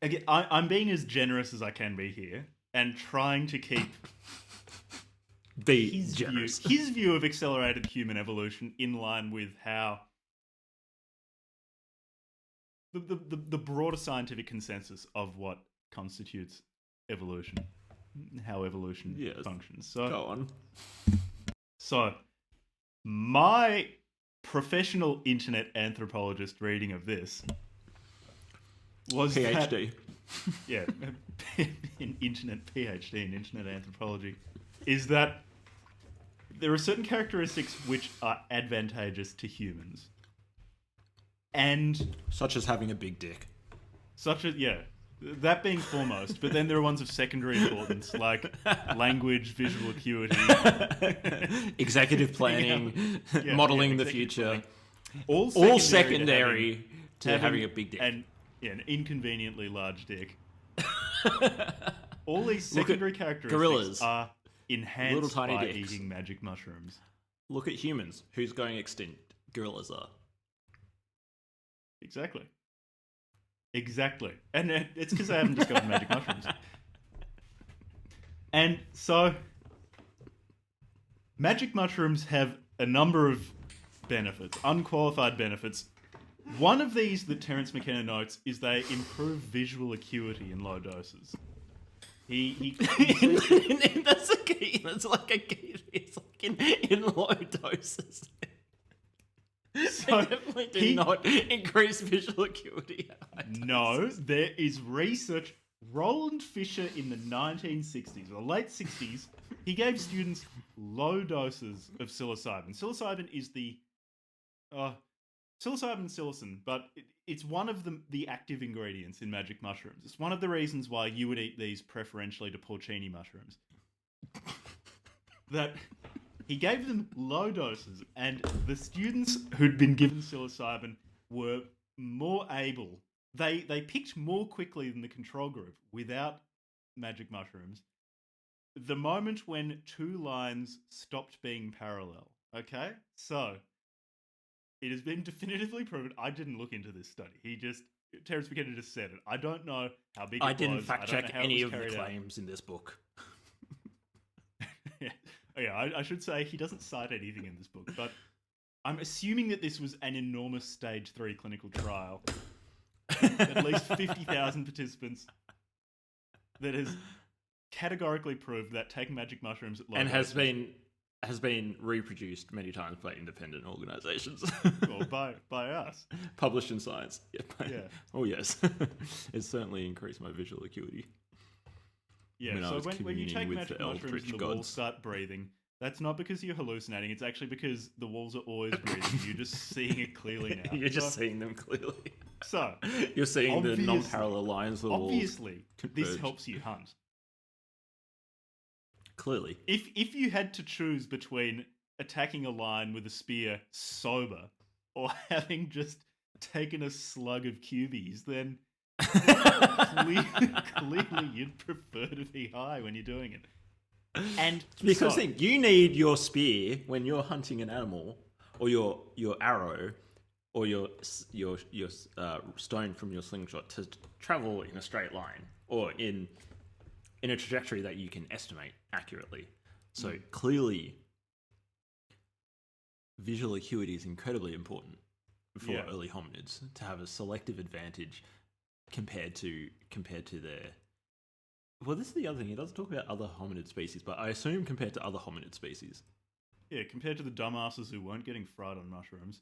again, I'm being as generous as I can be here and trying to keep his view of accelerated human evolution in line with how the broader scientific consensus of what constitutes evolution, how evolution functions. So, go on. So, my professional internet anthropologist reading of this was PhD. An internet PhD in internet anthropology, is that there are certain characteristics which are advantageous to humans. And such as having a big dick. That being foremost, but then there are ones of secondary importance, like language, visual acuity, executive planning, modeling the future. Planning. All secondary to having a big dick. And an inconveniently large dick. All these secondary characteristics gorillas are enhanced little tiny by dicks. eating magic mushrooms. Look at humans. Who's going extinct? Gorillas are. Exactly. And it's because they haven't discovered magic mushrooms. And so, magic mushrooms have a number of benefits, unqualified benefits. One of these that Terence McKenna notes is they improve visual acuity in low doses. That's a key. That's like a key. It's like in low doses. So definitely do not increase visual acuity. No, there is research. Roland Fisher in the 1960s, or late 60s, he gave students low doses of psilocybin. Psilocybin is the psilocybin psilocin, but it's one of the active ingredients in magic mushrooms. It's one of the reasons why you would eat these preferentially to porcini mushrooms. That he gave them low doses, and the students who'd been given psilocybin were more able. They picked more quickly than the control group without magic mushrooms. The moment when two lines stopped being parallel. Okay? So, it has been definitively proven. I didn't look into this study. Terence McKenna just said it. I don't know how big it was. I didn't fact check any of the claims in this book. I should say he doesn't cite anything in this book, but I'm assuming that this was an enormous stage 3 clinical trial. At least 50,000 participants that has categorically proved that taking magic mushrooms at low doses has been reproduced many times by independent organisations. Or by us. Published in Science. Yeah. Oh yes. It's certainly increased my visual acuity. Yeah, so when you take magic mushrooms and the walls start breathing, that's not because you're hallucinating, it's actually because the walls are always breathing. You're just seeing it clearly now. You're just seeing them clearly. So, you're seeing the non-parallel lines of the walls. Obviously, this helps you hunt. Clearly. If you had to choose between attacking a lion with a spear sober or having just taken a slug of cubies, then clearly you'd prefer to be high when you're doing it. And because you need your spear when you're hunting an animal, or your arrow, or your stone from your slingshot to travel in a straight line, or in a trajectory that you can estimate accurately. So clearly, visual acuity is incredibly important for early hominids to have a selective advantage compared to their. Well, this is the other thing. He doesn't talk about other hominid species, but I assume compared to other hominid species. Yeah, compared to the dumbasses who weren't getting fried on mushrooms.